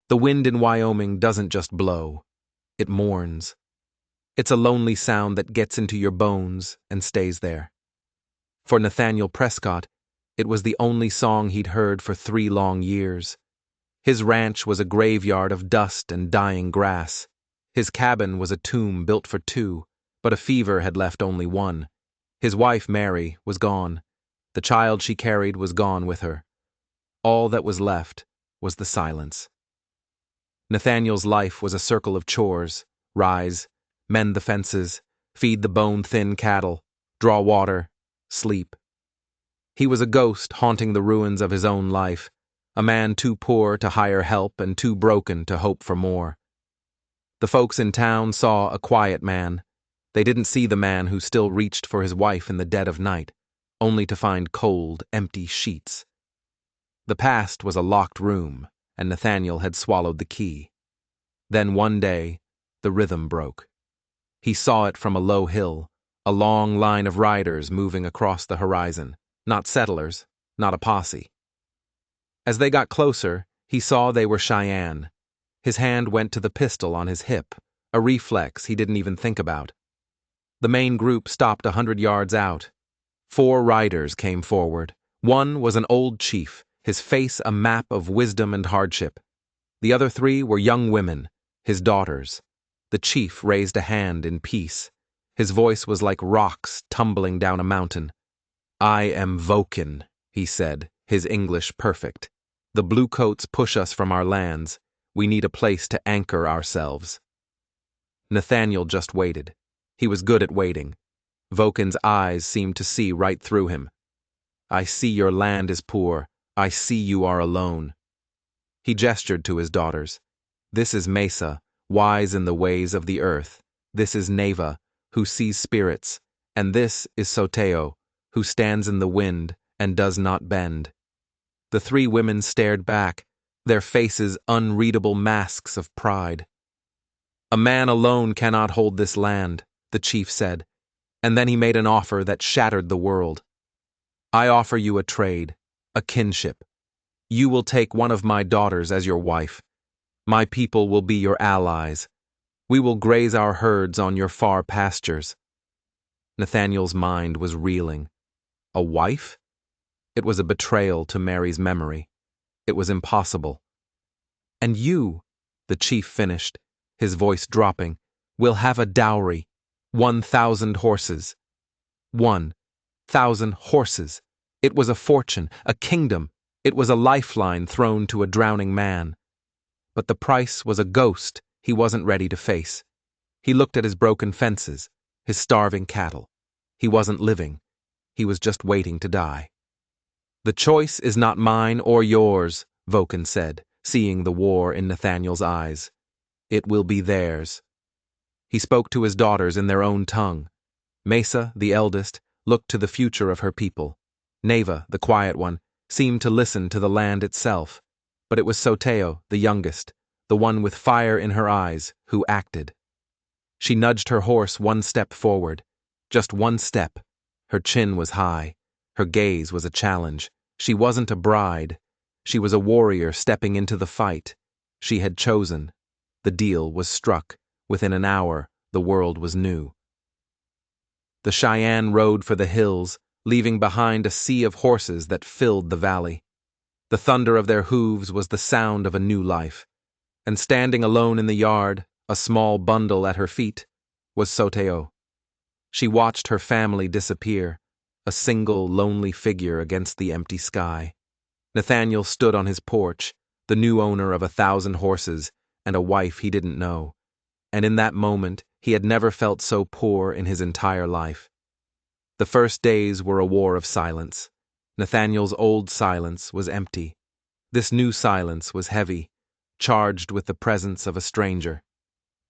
The wind in Wyoming doesn't just blow, it mourns. It's a lonely sound that gets into your bones and stays there. For Nathaniel Prescott, it was the only song he'd heard for 3 long years. His ranch was a graveyard of dust and dying grass. His cabin was a tomb built for 2, but a fever had left only 1. His wife, Mary, was gone. The child she carried was gone with her. All that was left was the silence. Nathaniel's life was a circle of chores: rise, mend the fences, feed the bone-thin cattle, draw water, sleep. He was a ghost haunting the ruins of his own life, a man too poor to hire help and too broken to hope for more. The folks in town saw a quiet man. They didn't see the man who still reached for his wife in the dead of night, only to find cold, empty sheets. The past was a locked room, and Nathaniel had swallowed the key. Then one day, the rhythm broke. He saw it from a low hill, a long line of riders moving across the horizon, not settlers, not a posse. As they got closer, he saw they were Cheyenne. His hand went to the pistol on his hip, a reflex he didn't even think about. The main group stopped 100 yards out. 4 riders came forward. One was an old chief, his face a map of wisdom and hardship. The other 3 were young women, his daughters. The chief raised a hand in peace. His voice was like rocks tumbling down a mountain. "I am Vokin," he said, his English perfect. "The bluecoats push us from our lands. We need a place to anchor ourselves." Nathaniel just waited. He was good at waiting. Vokin's eyes seemed to see right through him. "I see your land is poor. I see you are alone." He gestured to his daughters. "This is Mesa, wise in the ways of the earth. This is Neva, who sees spirits. And this is Soteo, who stands in the wind and does not bend." The 3 women stared back, their faces unreadable masks of pride. "A man alone cannot hold this land," the chief said, and then he made an offer that shattered the world. "I offer you a trade, a kinship. You will take one of my daughters as your wife. My people will be your allies. We will graze our herds on your far pastures." Nathaniel's mind was reeling. A wife? It was a betrayal to Mary's memory. It was impossible. "And you," the chief finished, his voice dropping, "will have a dowry, 1,000 horses." 1,000 horses! It was a fortune, a kingdom. It was a lifeline thrown to a drowning man. But the price was a ghost he wasn't ready to face. He looked at his broken fences, his starving cattle. He wasn't living. He was just waiting to die. "The choice is not mine or yours," Vokin said, seeing the war in Nathaniel's eyes. "It will be theirs." He spoke to his daughters in their own tongue. Mesa, the eldest, looked to the future of her people. Neva, the quiet one, seemed to listen to the land itself. But it was Soteo, the youngest, the one with fire in her eyes, who acted. She nudged her horse 1 step forward. Just 1 step. Her chin was high. Her gaze was a challenge. She wasn't a bride. She was a warrior stepping into the fight. She had chosen. The deal was struck. Within an hour, the world was new. The Cheyenne rode for the hills, leaving behind a sea of horses that filled the valley. The thunder of their hooves was the sound of a new life. And standing alone in the yard, a small bundle at her feet, was Soteo. She watched her family disappear, a single lonely figure against the empty sky. Nathaniel stood on his porch, the new owner of 1,000 horses and a wife he didn't know. And in that moment, he had never felt so poor in his entire life. The first days were a war of silence. Nathaniel's old silence was empty. This new silence was heavy, charged with the presence of a stranger.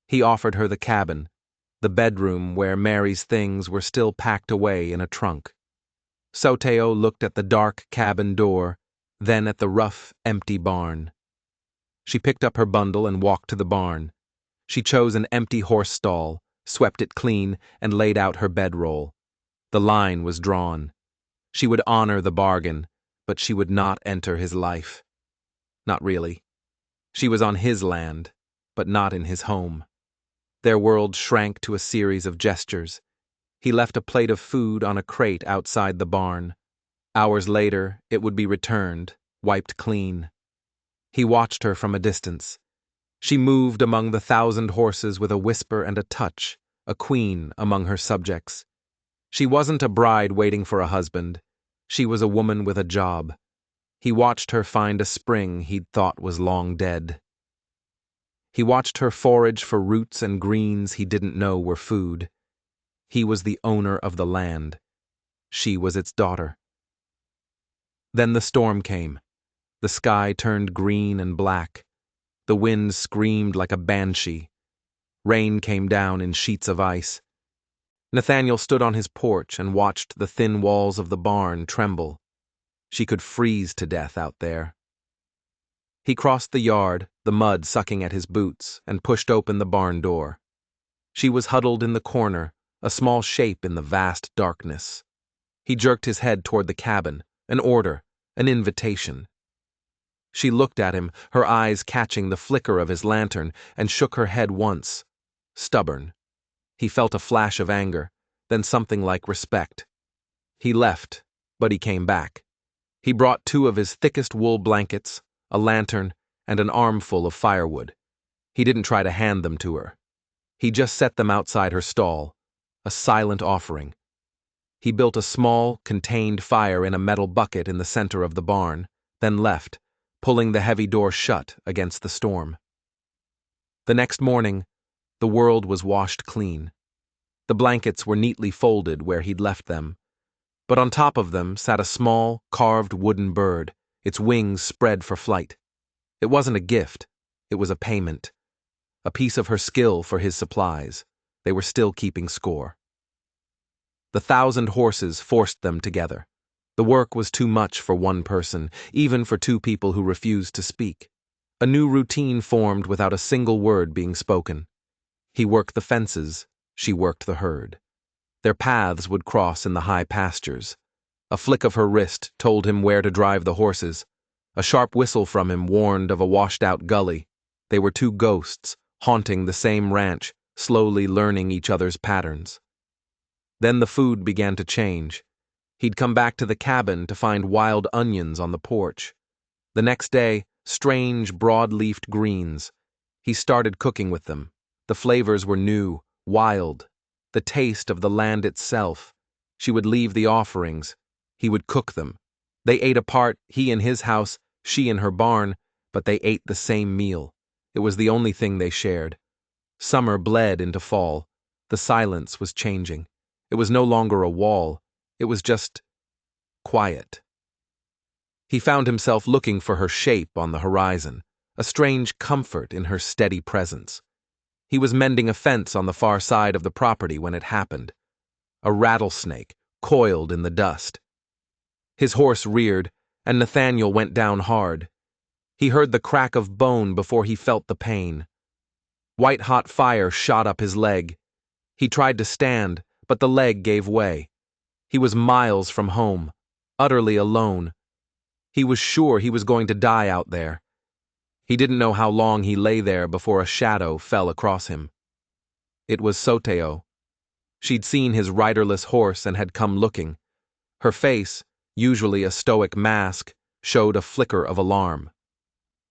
He offered her the cabin, the bedroom where Mary's things were still packed away in a trunk. Soteo looked at the dark cabin door, then at the rough, empty barn. She picked up her bundle and walked to the barn. She chose an empty horse stall, swept it clean, and laid out her bedroll. The line was drawn. She would honor the bargain, but she would not enter his life. Not really. She was on his land, but not in his home. Their world shrank to a series of gestures. He left a plate of food on a crate outside the barn. Hours later, it would be returned, wiped clean. He watched her from a distance. She moved among the 1,000 horses with a whisper and a touch, a queen among her subjects. She wasn't a bride waiting for a husband. She was a woman with a job. He watched her find a spring he'd thought was long dead. He watched her forage for roots and greens he didn't know were food. He was the owner of the land. She was its daughter. Then the storm came. The sky turned green and black. The wind screamed like a banshee. Rain came down in sheets of ice. Nathaniel stood on his porch and watched the thin walls of the barn tremble. She could freeze to death out there. He crossed the yard, the mud sucking at his boots, and pushed open the barn door. She was huddled in the corner, a small shape in the vast darkness. He jerked his head toward the cabin, an order, an invitation. She looked at him, her eyes catching the flicker of his lantern, and shook her head once. Stubborn. He felt a flash of anger, then something like respect. He left, but he came back. He brought 2 of his thickest wool blankets, a lantern, and an armful of firewood. He didn't try to hand them to her. He just set them outside her stall, a silent offering. He built a small, contained fire in a metal bucket in the center of the barn, then left, pulling the heavy door shut against the storm. The next morning, the world was washed clean. The blankets were neatly folded where he'd left them, but on top of them sat a small, carved wooden bird, its wings spread for flight. It wasn't a gift, it was a payment. A piece of her skill for his supplies. They were still keeping score. The 1,000 horses forced them together. The work was too much for one person, even for 2 people who refused to speak. A new routine formed without a single word being spoken. He worked the fences, she worked the herd. Their paths would cross in the high pastures. A flick of her wrist told him where to drive the horses. A sharp whistle from him warned of a washed-out gully. They were 2 ghosts, haunting the same ranch, slowly learning each other's patterns. Then the food began to change. He'd come back to the cabin to find wild onions on the porch. The next day, strange, broad-leafed greens. He started cooking with them. The flavors were new, wild. The taste of the land itself. She would leave the offerings. He would cook them. They ate apart, he in his house, she in her barn, but they ate the same meal. It was the only thing they shared. Summer bled into fall. The silence was changing. It was no longer a wall. It was just quiet. He found himself looking for her shape on the horizon, a strange comfort in her steady presence. He was mending a fence on the far side of the property when it happened. A rattlesnake coiled in the dust. His horse reared, and Nathaniel went down hard. He heard the crack of bone before he felt the pain. White-hot fire shot up his leg. He tried to stand, but the leg gave way. He was miles from home, utterly alone. He was sure he was going to die out there. He didn't know how long he lay there before a shadow fell across him. It was Soteo. She'd seen his riderless horse and had come looking. Her face, usually a stoic mask, showed a flicker of alarm.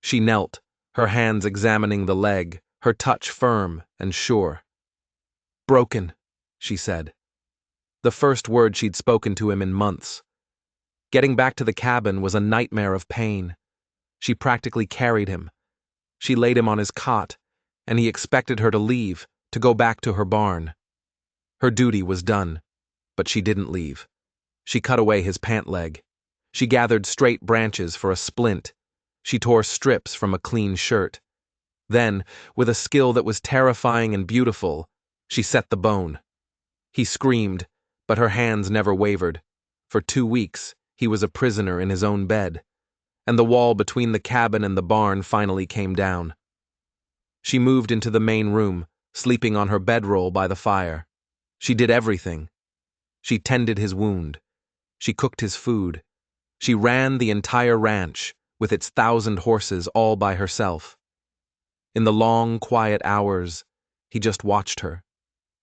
She knelt, her hands examining the leg, her touch firm and sure. "Broken," she said. The first word she'd spoken to him in months. Getting back to the cabin was a nightmare of pain. She practically carried him. She laid him on his cot, and he expected her to leave, to go back to her barn. Her duty was done, but she didn't leave. She cut away his pant leg. She gathered straight branches for a splint. She tore strips from a clean shirt. Then, with a skill that was terrifying and beautiful, she set the bone. He screamed, but her hands never wavered. For 2 weeks, he was a prisoner in his own bed, and the wall between the cabin and the barn finally came down. She moved into the main room, sleeping on her bedroll by the fire. She did everything. She tended his wound. She cooked his food. She ran the entire ranch, with its 1,000 horses, all by herself. In the long, quiet hours, he just watched her.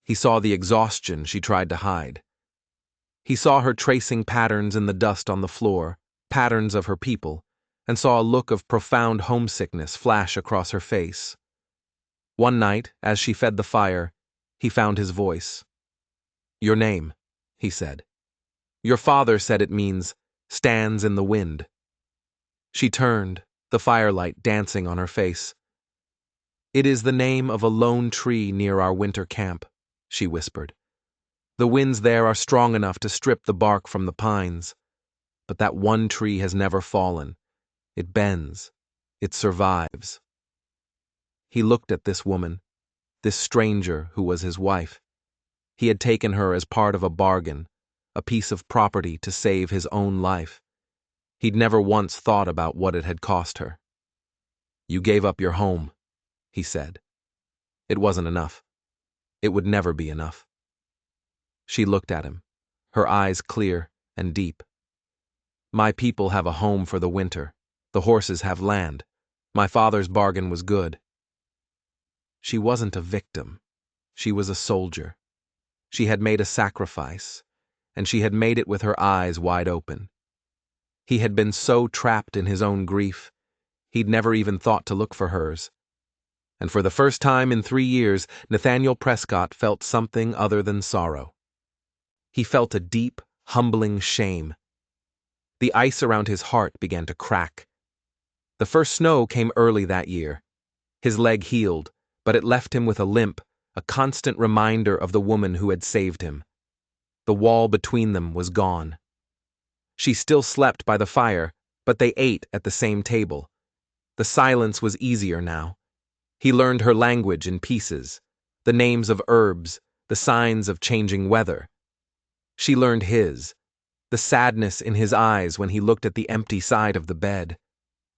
He saw the exhaustion she tried to hide. He saw her tracing patterns in the dust on the floor, patterns of her people, and saw a look of profound homesickness flash across her face. One night, as she fed the fire, he found his voice. "Your name," he said. "Your father said it means, stands in the wind." She turned, the firelight dancing on her face. "It is the name of a lone tree near our winter camp," she whispered. "The winds there are strong enough to strip the bark from the pines. But that one tree has never fallen. It bends. It survives." He looked at this woman, this stranger who was his wife. He had taken her as part of a bargain, a piece of property to save his own life. He'd never once thought about what it had cost her. "You gave up your home," he said. It wasn't enough. It would never be enough. She looked at him, her eyes clear and deep. "My people have a home for the winter. The horses have land. My father's bargain was good." She wasn't a victim. She was a soldier. She had made a sacrifice, and she had made it with her eyes wide open. He had been so trapped in his own grief, he'd never even thought to look for hers. And for the first time in 3 years, Nathaniel Prescott felt something other than sorrow. He felt a deep, humbling shame. The ice around his heart began to crack. The first snow came early that year. His leg healed, but it left him with a limp, a constant reminder of the woman who had saved him. The wall between them was gone. She still slept by the fire, but they ate at the same table. The silence was easier now. He learned her language in pieces, the names of herbs, the signs of changing weather. She learned his, the sadness in his eyes when he looked at the empty side of the bed,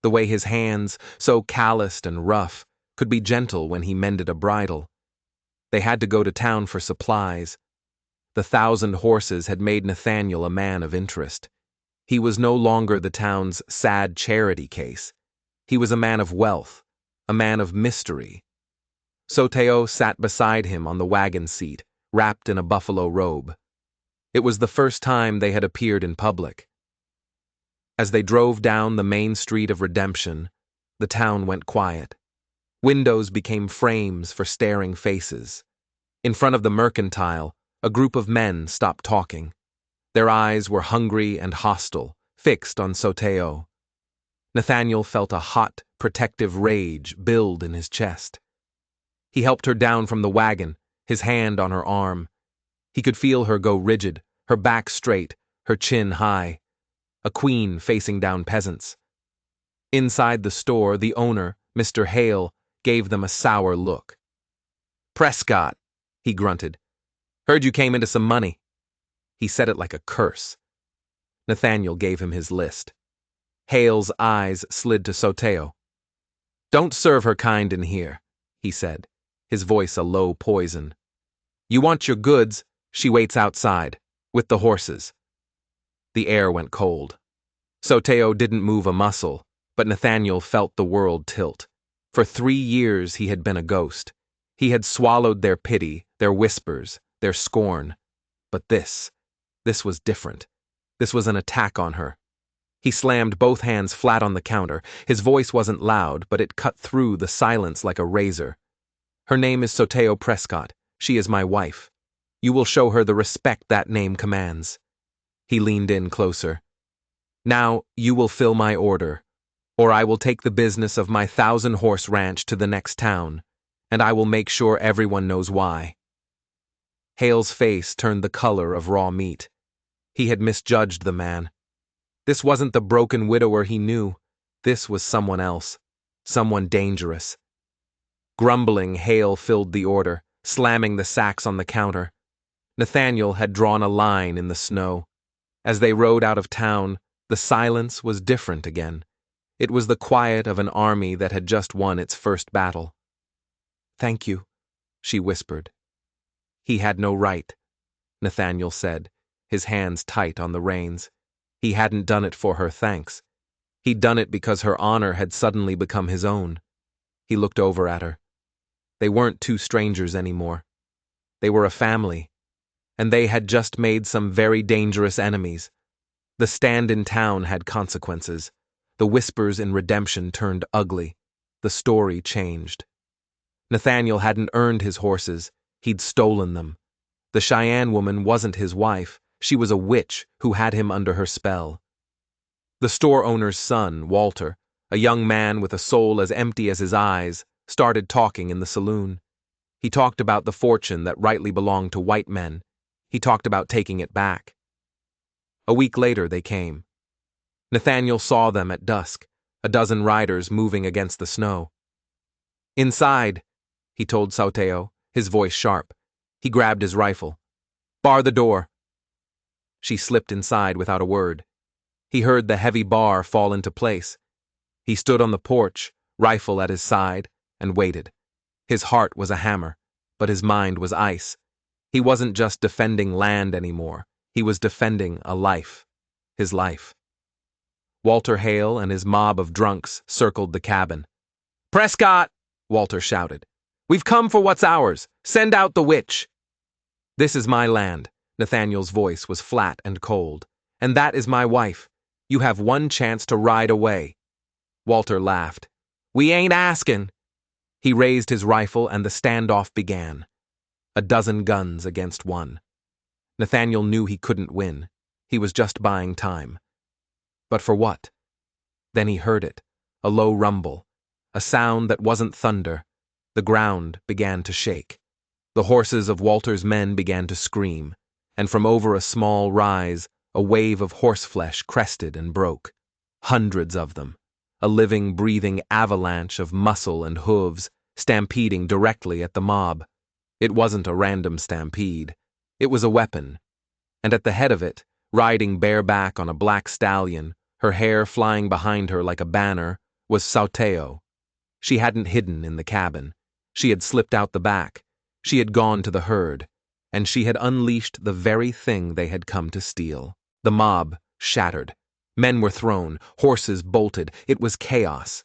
the way his hands, so calloused and rough, could be gentle when he mended a bridle. They had to go to town for supplies. The 1,000 horses had made Nathaniel a man of interest. He was no longer the town's sad charity case. He was a man of wealth, a man of mystery. Soteo sat beside him on the wagon seat, wrapped in a buffalo robe. It was the first time they had appeared in public. As they drove down the main street of Redemption, the town went quiet. Windows became frames for staring faces. In front of the mercantile, a group of men stopped talking. Their eyes were hungry and hostile, fixed on Soteo. Nathaniel felt a hot, protective rage build in his chest. He helped her down from the wagon, his hand on her arm. He could feel her go rigid, her back straight, her chin high. A queen facing down peasants. Inside the store, the owner, Mr. Hale, gave them a sour look. "Prescott," he grunted. "Heard you came into some money." He said it like a curse. Nathaniel gave him his list. Hale's eyes slid to Soteo. "Don't serve her kind in here," he said, his voice a low poison. "You want your goods, she waits outside, with the horses." The air went cold. Soteo didn't move a muscle, but Nathaniel felt the world tilt. For 3 years he had been a ghost. He had swallowed their pity, their whispers, their scorn. But this was different. This was an attack on her. He slammed both hands flat on the counter. His voice wasn't loud, but it cut through the silence like a razor. "Her name is Soteo Prescott. She is my wife. You will show her the respect that name commands." He leaned in closer. "Now you will fill my order, or I will take the business of my 1,000-horse ranch to the next town, and I will make sure everyone knows why." Hale's face turned the color of raw meat. He had misjudged the man. This wasn't the broken widower he knew. This was someone else, someone dangerous. Grumbling, Hale filled the order, slamming the sacks on the counter. Nathaniel had drawn a line in the snow. As they rode out of town, the silence was different again. It was the quiet of an army that had just won its first battle. "Thank you," she whispered. "He had no right," Nathaniel said, his hands tight on the reins. He hadn't done it for her thanks. He'd done it because her honor had suddenly become his own. He looked over at her. They weren't two strangers anymore. They were a family, and they had just made some very dangerous enemies. The stand in town had consequences. The whispers in redemption turned ugly. The story changed. Nathaniel hadn't earned his horses. He'd stolen them. The Cheyenne woman wasn't his wife. She was a witch who had him under her spell. The store owner's son, Walter, a young man with a soul as empty as his eyes, started talking in the saloon. He talked about the fortune that rightly belonged to white men. He talked about taking it back. A week later they came. Nathaniel saw them at dusk, a dozen riders moving against the snow. "Inside," he told Sauteo, his voice sharp. He grabbed his rifle. "Bar the door." She slipped inside without a word. He heard the heavy bar fall into place. He stood on the porch, rifle at his side, and waited. His heart was a hammer, but his mind was ice. He wasn't just defending land anymore. He was defending a life. His life. Walter Hale and his mob of drunks circled the cabin. "Prescott!" Walter shouted. "We've come for what's ours. Send out the witch." "This is my land." Nathaniel's voice was flat and cold. "And that is my wife. You have one chance to ride away." Walter laughed. "We ain't asking." He raised his rifle and the standoff began. A dozen guns against one. Nathaniel knew he couldn't win. He was just buying time. But for what? Then he heard it, a low rumble, a sound that wasn't thunder. The ground began to shake. The horses of Walter's men began to scream, and from over a small rise, a wave of horseflesh crested and broke. Hundreds of them, a living, breathing avalanche of muscle and hooves, stampeding directly at the mob. It wasn't a random stampede. It was a weapon. And at the head of it, riding bareback on a black stallion, her hair flying behind her like a banner, was Sauteo. She hadn't hidden in the cabin. She had slipped out the back. She had gone to the herd. And she had unleashed the very thing they had come to steal. The mob shattered. Men were thrown. Horses bolted. It was chaos.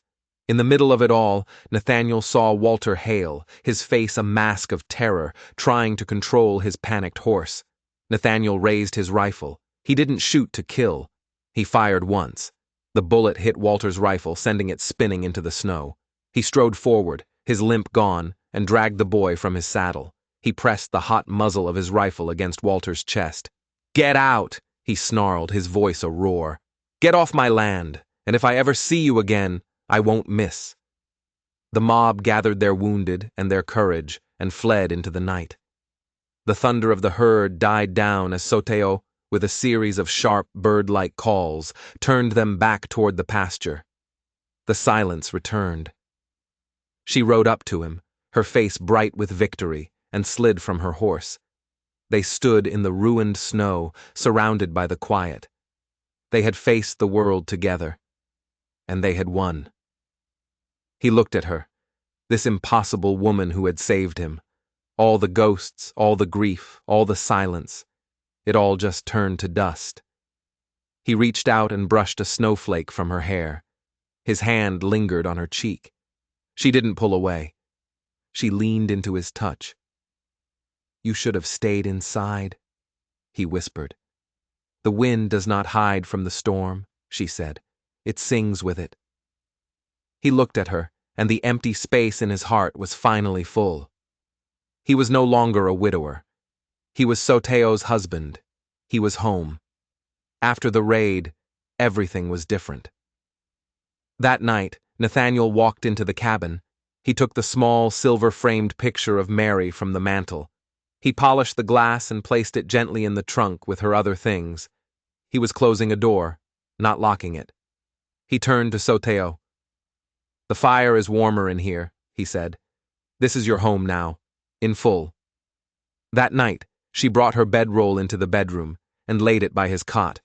In the middle of it all, Nathaniel saw Walter Hale, his face a mask of terror, trying to control his panicked horse. Nathaniel raised his rifle. He didn't shoot to kill. He fired once. The bullet hit Walter's rifle, sending it spinning into the snow. He strode forward, his limp gone, and dragged the boy from his saddle. He pressed the hot muzzle of his rifle against Walter's chest. "Get out!" he snarled, his voice a roar. "Get off my land, and if I ever see you again, I won't miss." The mob gathered their wounded and their courage and fled into the night. The thunder of the herd died down as Sauteo, with a series of sharp, bird-like calls, turned them back toward the pasture. The silence returned. She rode up to him, her face bright with victory, and slid from her horse. They stood in the ruined snow, surrounded by the quiet. They had faced the world together, and they had won. He looked at her, this impossible woman who had saved him. All the ghosts, all the grief, all the silence. It all just turned to dust. He reached out and brushed a snowflake from her hair. His hand lingered on her cheek. She didn't pull away. She leaned into his touch. "You should have stayed inside," he whispered. "The wind does not hide from the storm," she said. "It sings with it." He looked at her, and the empty space in his heart was finally full. He was no longer a widower. He was Sauteo's husband. He was home. After the raid, everything was different. That night, Nathaniel walked into the cabin. He took the small, silver-framed picture of Mary from the mantel. He polished the glass and placed it gently in the trunk with her other things. He was closing a door, not locking it. He turned to Sauteo. "The fire is warmer in here," he said. "This is your home now, in full." That night, she brought her bedroll into the bedroom and laid it by his cot.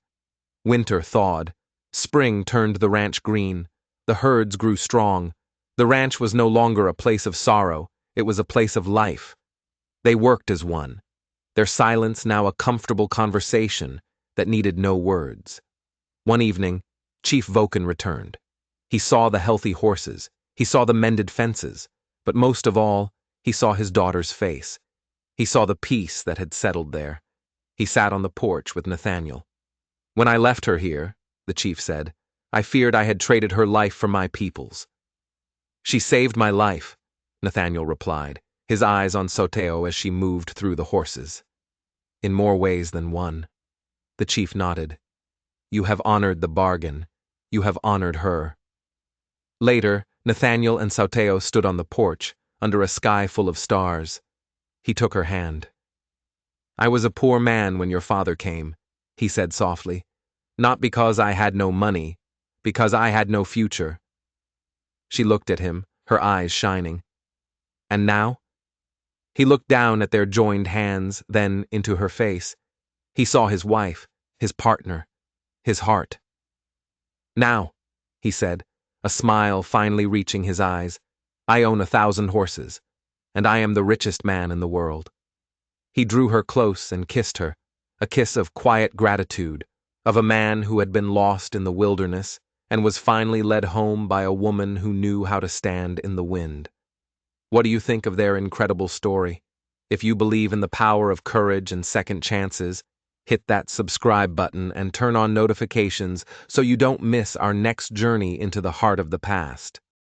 Winter thawed. Spring turned the ranch green. The herds grew strong. The ranch was no longer a place of sorrow. It was a place of life. They worked as one, their silence now a comfortable conversation that needed no words. One evening, Chief Voken returned. He saw the healthy horses. He saw the mended fences, but most of all, he saw his daughter's face. He saw the peace that had settled there. He sat on the porch with Nathaniel. "When I left her here," the chief said, "I feared I had traded her life for my people's." "She saved my life," Nathaniel replied, his eyes on Soteo as she moved through the horses. "In more ways than one." The chief nodded. "You have honored the bargain. You have honored her." Later, Nathaniel and Soteo stood on the porch, under a sky full of stars. He took her hand. "I was a poor man when your father came," he said softly. "Not because I had no money, because I had no future." She looked at him, her eyes shining. "And now?" He looked down at their joined hands, then into her face. He saw his wife, his partner, his heart. "Now," he said, a smile finally reaching his eyes, "I own 1,000 horses, and I am the richest man in the world." He drew her close and kissed her, a kiss of quiet gratitude, of a man who had been lost in the wilderness and was finally led home by a woman who knew how to stand in the wind. What do you think of their incredible story? If you believe in the power of courage and second chances, hit that subscribe button and turn on notifications so you don't miss our next journey into the heart of the past.